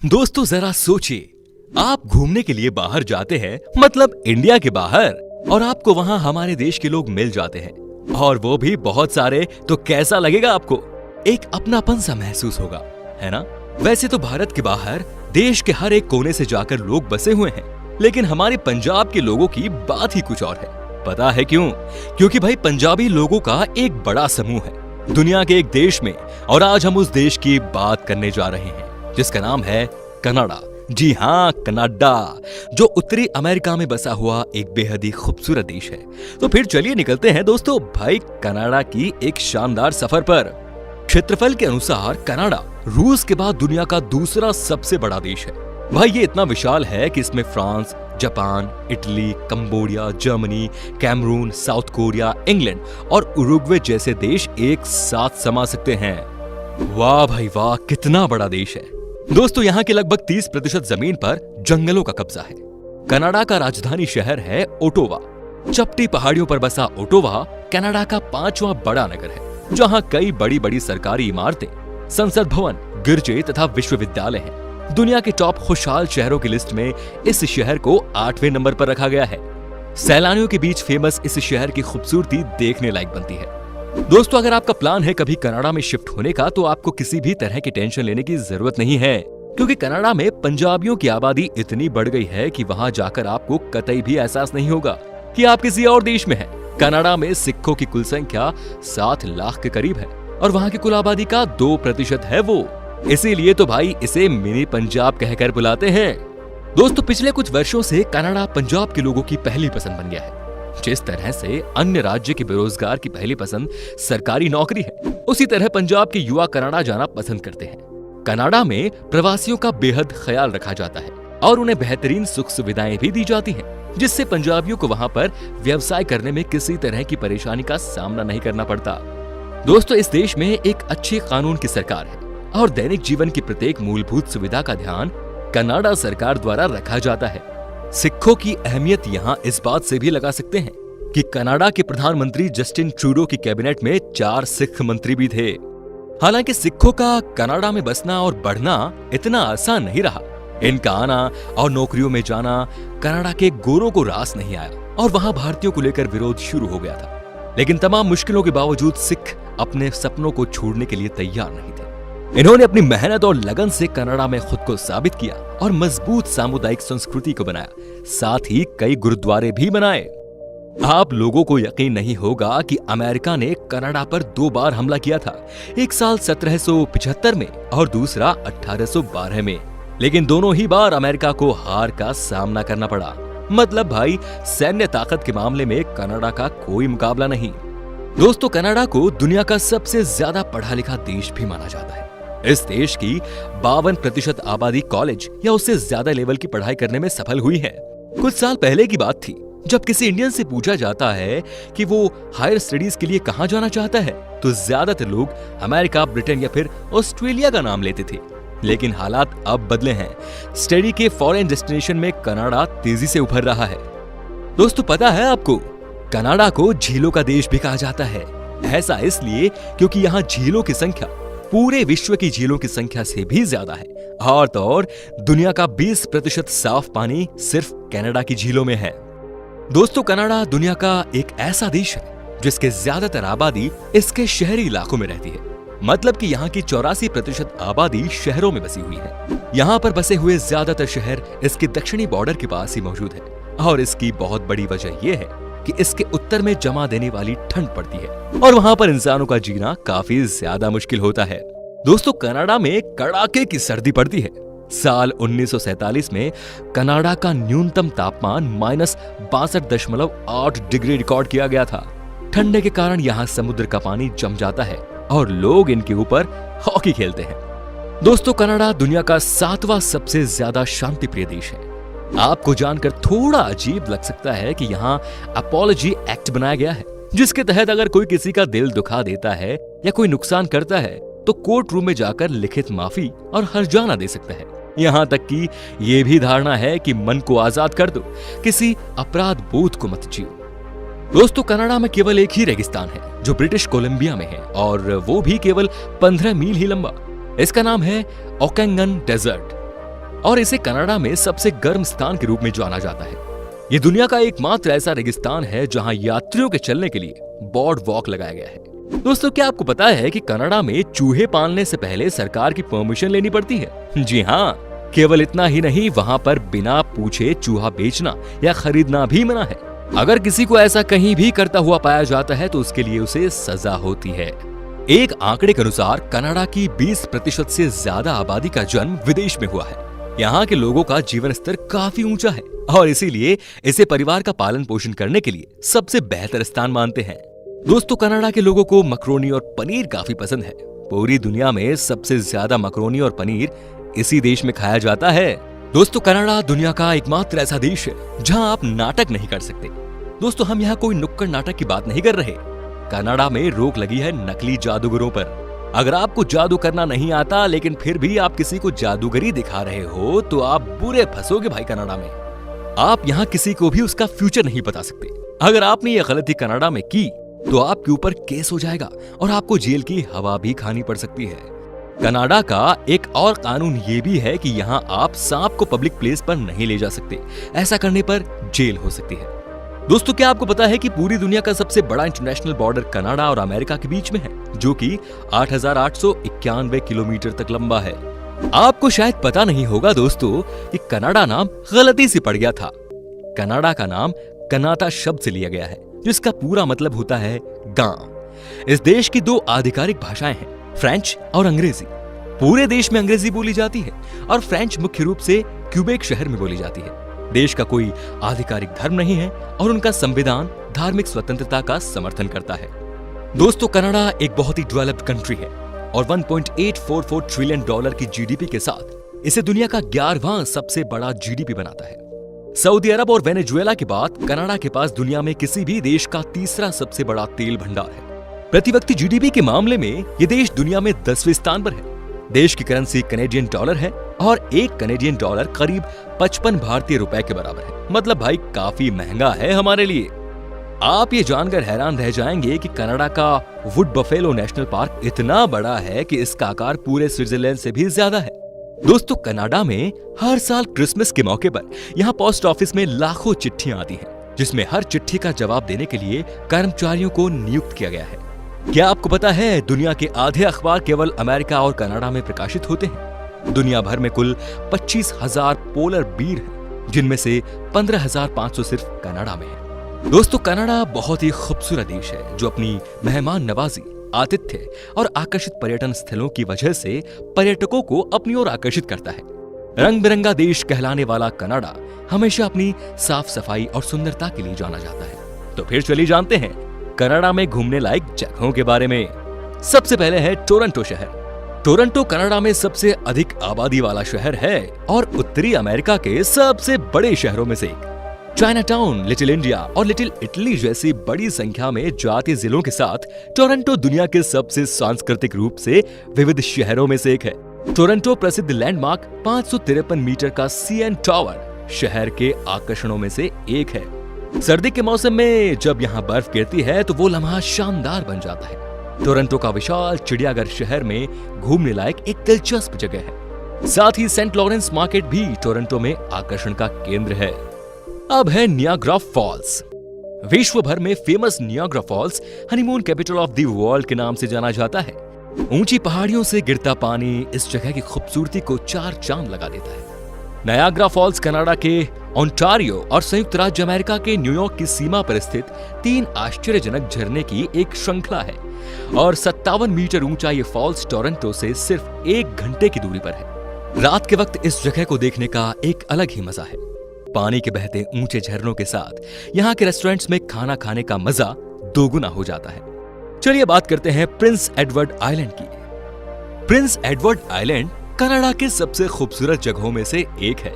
दोस्तों जरा सोचिए, आप घूमने के लिए बाहर जाते हैं, मतलब इंडिया के बाहर, और आपको वहाँ हमारे देश के लोग मिल जाते हैं और वो भी बहुत सारे, तो कैसा लगेगा आपको? एक अपनापन सा महसूस होगा, है ना? वैसे तो भारत के बाहर देश के हर एक कोने से जाकर लोग बसे हुए हैं, लेकिन हमारे पंजाब के लोगों की बात ही कुछ और है। पता है क्यों? क्योंकि भाई पंजाबी लोगों का एक बड़ा समूह है दुनिया के एक देश में, और आज हम उस देश की बात करने जा रहे हैं जिसका नाम है कनाडा। जी हाँ, कनाडा, जो उत्तरी अमेरिका में बसा हुआ एक बेहद ही खूबसूरत देश है। तो फिर चलिए निकलते हैं दोस्तों भाई कनाडा की एक शानदार सफर पर। क्षेत्रफल के अनुसार कनाडा रूस के बाद दुनिया का दूसरा सबसे बड़ा देश है। भाई ये इतना विशाल है कि इसमें France, Japan, Italy, Cambodia, Germany, Cameroon, South Korea, England और उरुग्वे जैसे देश एक साथ समा सकते हैं। वाह भाई वाह, कितना बड़ा देश है। दोस्तों यहाँ के लगभग 30% जमीन पर जंगलों का कब्जा है। कनाडा का राजधानी शहर है ओटावा। चपटी पहाड़ियों पर बसा ओटावा कनाडा का 5वां बड़ा नगर है, जहाँ कई बड़ी बड़ी सरकारी इमारतें, संसद भवन, गिरजे तथा विश्वविद्यालय हैं। दुनिया के टॉप खुशहाल शहरों की लिस्ट में इस शहर को 8वें नंबर पर रखा गया है। सैलानियों के बीच फेमस इस शहर की खूबसूरती देखने लायक बनती है। दोस्तों अगर आपका प्लान है कभी कनाडा में शिफ्ट होने का, तो आपको किसी भी तरह की टेंशन लेने की जरूरत नहीं है, क्योंकि कनाडा में पंजाबियों की आबादी इतनी बढ़ गई है कि वहां जाकर आपको कतई भी एहसास नहीं होगा कि आप किसी और देश में हैं। कनाडा में सिखों की कुल संख्या 7 लाख के करीब है और वहां की कुल आबादी का 2% है वो। इसीलिए तो भाई इसे मिनी पंजाब कहकर बुलाते हैं। दोस्तों पिछले कुछ वर्षों से कनाडा पंजाब के लोगों की पहली पसंद बन गया है। जिस तरह से अन्य राज्य के बेरोजगार की पहली पसंद सरकारी नौकरी है, उसी तरह पंजाब के युवा कनाडा जाना पसंद करते हैं। कनाडा में प्रवासियों का बेहद ख्याल रखा जाता है और उन्हें बेहतरीन सुख सुविधाएं भी दी जाती हैं, जिससे पंजाबियों को वहां पर व्यवसाय करने में किसी तरह की परेशानी का सामना नहीं करना पड़ता। दोस्तों इस देश में एक अच्छे कानून की सरकार है और दैनिक जीवन की प्रत्येक मूलभूत सुविधा का ध्यान कनाडा सरकार द्वारा रखा जाता है। सिखों की अहमियत यहाँ इस बात से भी लगा सकते हैं कि कनाडा के प्रधानमंत्री जस्टिन ट्रूडो की कैबिनेट में 4 सिख मंत्री भी थे। हालांकि सिखों का कनाडा में बसना और बढ़ना इतना आसान नहीं रहा। इनका आना और नौकरियों में जाना कनाडा के गोरों को रास नहीं आया और वहां भारतीयों को लेकर विरोध शुरू हो गया था। लेकिन तमाम मुश्किलों के बावजूद सिख अपने सपनों को छोड़ने के लिए तैयार नहीं थे। इन्होंने अपनी मेहनत और लगन से कनाडा में खुद को साबित किया और मजबूत सामुदायिक संस्कृति को बनाया, साथ ही कई गुरुद्वारे भी बनाए। आप लोगों को यकीन नहीं होगा कि अमेरिका ने कनाडा पर 2 बार हमला किया था, एक साल 1775 में और दूसरा 1812 में। लेकिन दोनों ही बार अमेरिका को हार का सामना करना पड़ा। मतलब भाई सैन्य ताकत के मामले में कनाडा का कोई मुकाबला नहीं। दोस्तों कनाडा को दुनिया का सबसे ज्यादा पढ़ा लिखा देश भी माना जाता है। इस देश की 52% आबादी कॉलेज या उससे ज्यादा लेवल की पढ़ाई करने में सफल हुई है। कुछ साल पहले की बात थी जब किसी इंडियन से पूछा जाता है कि वो हायर स्टडीज के लिए कहां जाना चाहता है, तो ज्यादातर लोग अमेरिका, ब्रिटेन या फिर ऑस्ट्रेलिया का नाम लेते थे। लेकिन हालात अब बदले हैं। स्टडी के फॉरेन डेस्टिनेशन में कनाडा तेजी से उभर रहा है। दोस्तों पता है आपको, कनाडा को झीलों का देश भी कहा जाता है। ऐसा इसलिए क्योंकि यहाँ झीलों की संख्या पूरे विश्व की झीलों की संख्या से भी ज्यादा है, और तो और दुनिया का 20% साफ पानी सिर्फ कनाडा की झीलों में है। दोस्तों कनाडा दुनिया का एक ऐसा देश है जिसके ज्यादातर आबादी इसके शहरी इलाकों में रहती है। मतलब कि यहाँ की 84% आबादी शहरों में बसी हुई है। यहाँ पर बसे हुए ज्यादातर शहर इसके दक्षिणी बॉर्डर के पास ही मौजूद है, और इसकी बहुत बड़ी वजह यह है कि इसके उत्तर में जमा देने वाली ठंड पड़ती है और वहां पर इंसानों का जीना काफी ज्यादा मुश्किल होता है। दोस्तों कनाडा में कड़ाके की सर्दी पड़ती है। साल 1947 में कनाडा का न्यूनतम तापमान -62.8 डिग्री रिकॉर्ड किया गया था। ठंडे के कारण यहाँ समुद्र का पानी जम जाता है और लोग इनके ऊपर हॉकी खेलते हैं। दोस्तों कनाडा दुनिया का 7वां सबसे ज्यादा शांति प्रिय देश है। आपको जानकर थोड़ा अजीब लग सकता है कि यहाँ अपॉलजी एक्ट बनाया गया है, जिसके तहत अगर कोई किसी का दिल दुखा देता है या कोई नुकसान करता है तो कोर्ट रूम में जाकर लिखित माफी और हर्जाना दे सकता है। यहाँ तक कि ये भी धारणा है कि मन को आजाद कर दो, किसी अपराध बोध को मत जियो। दोस्तों कनाडा में केवल एक ही रेगिस्तान है जो ब्रिटिश कोलंबिया में है, और वो भी केवल 15 मील ही लंबा। इसका नाम है ओकेंगन डेजर्ट। और इसे कनाडा में सबसे गर्म स्थान के रूप में जाना जाता है। ये दुनिया का एकमात्र ऐसा रेगिस्तान है जहां यात्रियों के चलने के लिए बोर्ड वॉक लगाया गया है। दोस्तों, क्या आपको पता है कि कनाडा में चूहे पालने से पहले सरकार की परमिशन लेनी पड़ती है? जी हाँ, केवल इतना ही नहीं, वहाँ पर बिना पूछे चूहा बेचना या खरीदना भी मना है। अगर किसी को ऐसा कहीं भी करता हुआ पाया जाता है तो उसके लिए उसे सजा होती है। एक आंकड़े के अनुसार कनाडा की 20% से ज्यादा आबादी का जन्म विदेश में हुआ है। यहाँ के लोगों का जीवन स्तर काफी ऊंचा है और इसीलिए इसे परिवार का पालन पोषण करने के लिए सबसे बेहतर स्थान मानते हैं। दोस्तों, कनाडा के लोगों को मकरोनी और पनीर काफी पसंद है। पूरी दुनिया में सबसे ज्यादा मकरोनी और पनीर इसी देश में खाया जाता है। दोस्तों, कनाडा दुनिया का एकमात्र ऐसा देश है जहां आप नाटक नहीं कर सकते। दोस्तों, हम यहाँ कोई नुक्कड़ नाटक की बात नहीं कर रहे। कनाडा में रोक लगी है नकली जादूगरों पर। अगर आपको जादू करना नहीं आता लेकिन फिर भी आप किसी को जादूगरी दिखा रहे हो तो आप बुरे फंसोगे भाई कनाडा में। आप यहाँ किसी को भी उसका फ्यूचर नहीं बता सकते। अगर आपने ये गलती कनाडा में की तो आपके ऊपर केस हो जाएगा और आपको जेल की हवा भी खानी पड़ सकती है। कनाडा का एक और कानून ये भी है कि यहाँ आप सांप को पब्लिक प्लेस पर नहीं ले जा सकते। ऐसा करने पर जेल हो सकती है। दोस्तों, क्या आपको पता है कि पूरी दुनिया का सबसे बड़ा इंटरनेशनल बॉर्डर कनाडा और अमेरिका के बीच में है, जो कि 8,891 किलोमीटर तक लंबा है। आपको शायद पता नहीं होगा दोस्तों कि कनाडा नाम गलती से पड़ गया था। कनाडा का नाम कनाता शब्द से लिया गया है, जिसका पूरा मतलब होता है गांव। इस देश की 2 आधिकारिक भाषाएं हैं, फ्रेंच और अंग्रेजी। पूरे देश में अंग्रेजी बोली जाती है और फ्रेंच मुख्य रूप से क्यूबेक शहर में बोली जाती है। देश का कोई आधिकारिक धर्म नहीं है और उनका संविधान धार्मिक स्वतंत्रता का समर्थन करता है। दोस्तों, कनाडा एक बहुत ही डेवलप्ड कंट्री है और $1.844 ट्रिलियन की जीडीपी के साथ इसे दुनिया का 11वां सबसे बड़ा जीडीपी बनाता है। सऊदी अरब और वेनेजुएला के बाद कनाडा के पास दुनिया में किसी भी देश का तीसरा सबसे बड़ा तेल भंडार है। प्रति व्यक्ति जीडीपी के मामले में ये देश दुनिया में 10वें स्थान पर है। देश की करेंसी कैनेडियन डॉलर है और एक कैनेडियन डॉलर करीब 55 भारतीय रुपए के बराबर है। मतलब भाई काफी महंगा है हमारे लिए। आप ये जानकर हैरान रह जाएंगे कि कनाडा का वुड बफेलो नेशनल पार्क इतना बड़ा है कि इसका आकार पूरे स्विट्जरलैंड से भी ज्यादा है। दोस्तों, कनाडा में हर साल क्रिसमस के मौके पर यहाँ पोस्ट ऑफिस में लाखों चिट्ठियां आती हैं, जिसमें हर चिट्ठी का जवाब देने के लिए कर्मचारियों को नियुक्त किया गया है। क्या आपको पता है दुनिया के आधे अखबार केवल अमेरिका और कनाडा में प्रकाशित होते हैं? दुनिया भर में कुल 25,000 पोलर बीर हैं, जिनमें से 15,500 सिर्फ कनाडा में है। दोस्तों, कनाडा बहुत ही खूबसूरत देश है जो अपनी मेहमान नवाजी, आतिथ्य और आकर्षित पर्यटन स्थलों की वजह से पर्यटकों को अपनी ओर आकर्षित करता है। रंग बिरंगा देश कहलाने वाला कनाडा हमेशा अपनी साफ सफाई और सुंदरता के लिए जाना जाता है। तो फिर चलिए जानते हैं कनाडा में घूमने लायक जगहों के बारे में। सबसे पहले है टोरंटो शहर। टोरंटो कनाडा में सबसे अधिक आबादी वाला शहर है और उत्तरी अमेरिका के सबसे बड़े शहरों में से एक। चाइना टाउन, लिटिल इंडिया और लिटिल इटली जैसी बड़ी संख्या में जातीय जिलों के साथ टोरंटो दुनिया के सबसे सांस्कृतिक रूप से विविध शहरों में से एक है। टोरंटो प्रसिद्ध लैंडमार्क 553 मीटर का सीएन टावर शहर के आकर्षणों में से एक है। सर्दी के मौसम में जब यहाँ बर्फ गिरती है तो वो लम्हा शानदार बन जाता है। टोरंटो का विशाल चिड़ियाघर शहर में घूमने लायक एक दिलचस्प जगह है। साथ ही सेंट लॉरेंस मार्केट भी टोरंटो में आकर्षण का केंद्र है। अब है नियाग्रा फॉल्स। विश्व भर में famous Niagara Falls honeymoon capital of the world के नाम से जाना जाता है। ऊंची पहाड़ियों से गिरता पानी इस जगह की खूबसूरती को 4 चांद लगा देता है। नायाग्रा फॉल्स कनाडा के ओंटारियो और संयुक्त राज्य अमेरिका के न्यूयॉर्क की सीमा पर स्थित 3 आश्चर्यजनक झरने की एक श्रृंखला है और 57 मीटर ऊंचा ये फॉल्स टोरंटो से सिर्फ 1 घंटे की दूरी पर है। रात के वक्त इस जगह को देखने का एक अलग ही मजा है। पानी के बहते ऊंचे झरनों के साथ यहाँ के रेस्टोरेंट्स में खाना खाने का मजा दोगुना हो जाता है। चलिए बात करते हैं प्रिंस एडवर्ड आइलैंड की। प्रिंस एडवर्ड आइलैंड कनाडा के सबसे खूबसूरत जगहों में से एक है।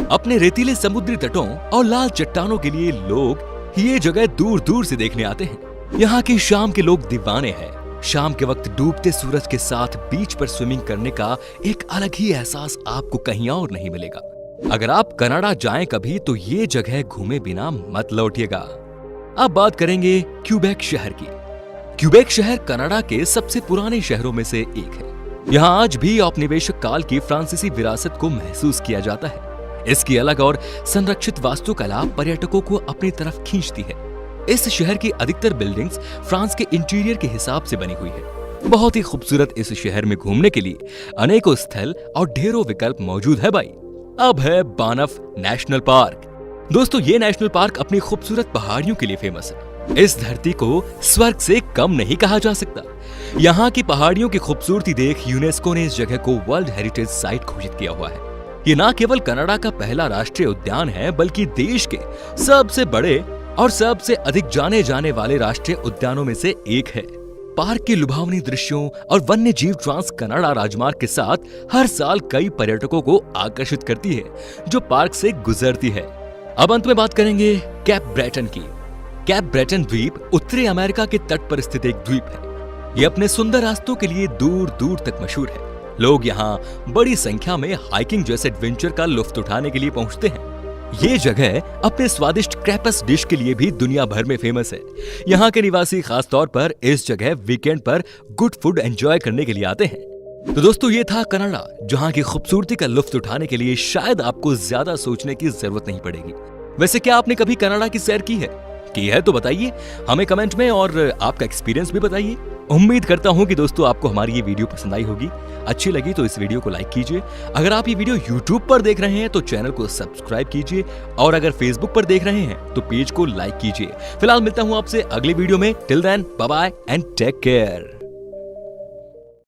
अपने रेतीले समुद्री तटों और लाल चट्टानों के लिए लोग ये जगह दूर दूर से देखने आते हैं। यहाँ की शाम के लोग दीवाने हैं। शाम के वक्त डूबते सूरज के साथ बीच पर स्विमिंग करने का एक अलग ही एहसास आपको कहीं और नहीं मिलेगा। अगर आप कनाडा जाएं कभी तो ये जगह घूमे बिना मत लौटिएगा। अब बात करेंगे क्यूबेक शहर की। क्यूबेक शहर कनाडा के सबसे पुराने शहरों में से एक है। यहाँ आज भी औपनिवेशिक काल की फ्रांसीसी विरासत को महसूस किया जाता है। इसकी अलग और संरक्षित वास्तुकला पर्यटकों को अपनी तरफ खींचती है। इस शहर की अधिकतर बिल्डिंग्स फ्रांस के इंटीरियर के हिसाब से बनी हुई है। बहुत ही खूबसूरत इस शहर में घूमने के लिए अनेकों स्थल और ढेरों विकल्प मौजूद है भाई। अब है बानफ नेशनल पार्क। दोस्तों, ये नेशनल पार्क अपनी खूबसूरत पहाड़ियों के लिए फेमस है। इस धरती को स्वर्ग से कम नहीं कहा जा सकता। यहाँ की पहाड़ियों की खूबसूरती देख यूनेस्को ने इस जगह को वर्ल्ड हेरिटेज साइट घोषित किया हुआ है। ये न केवल कनाडा का पहला राष्ट्रीय उद्यान है, बल्कि देश के सबसे बड़े और सबसे अधिक जाने जाने वाले राष्ट्रीय उद्यानों में से एक है। पार्क के लुभावनी दृश्यों और वन्य जीव ट्रांस कनाडा राजमार्ग के साथ हर साल कई पर्यटकों को आकर्षित करती है जो पार्क से गुजरती है। अब अंत में बात करेंगे कैप ब्रेटन की। कैप ब्रेटन द्वीप उत्तरी अमेरिका के तट पर स्थित एक द्वीप है। ये अपने सुंदर रास्तों के लिए दूर दूर तक मशहूर है। लोग यहाँ बड़ी संख्या में हाइकिंग जैसे एडवेंचर का लुत्फ उठाने के लिए पहुंचते हैं। ये जगह अपने स्वादिष्ट क्रैपस डिश के लिए भी दुनिया भर में फेमस है। यहाँ के निवासी खास तौर पर इस जगह वीकेंड पर गुड फूड एंजॉय करने के लिए आते हैं। तो दोस्तों, ये था कनाडा, जहाँ की खूबसूरती का लुत्फ उठाने के लिए शायद आपको ज्यादा सोचने की जरूरत नहीं पड़ेगी। वैसे क्या आपने कभी कनाडा की सैर की है तो बताइए हमें कमेंट में, और आपका एक्सपीरियंस भी बताइए। उम्मीद करता हूं कि दोस्तों आपको हमारी ये वीडियो पसंद आई होगी। अच्छी लगी तो इस वीडियो को लाइक कीजिए। अगर आप ये वीडियो YouTube पर देख रहे हैं तो चैनल को सब्सक्राइब कीजिए, और अगर Facebook पर देख रहे हैं तो पेज को लाइक कीजिए। फिलहाल मिलता हूं आपसे अगली वीडियो में। Till then, bye bye and take care.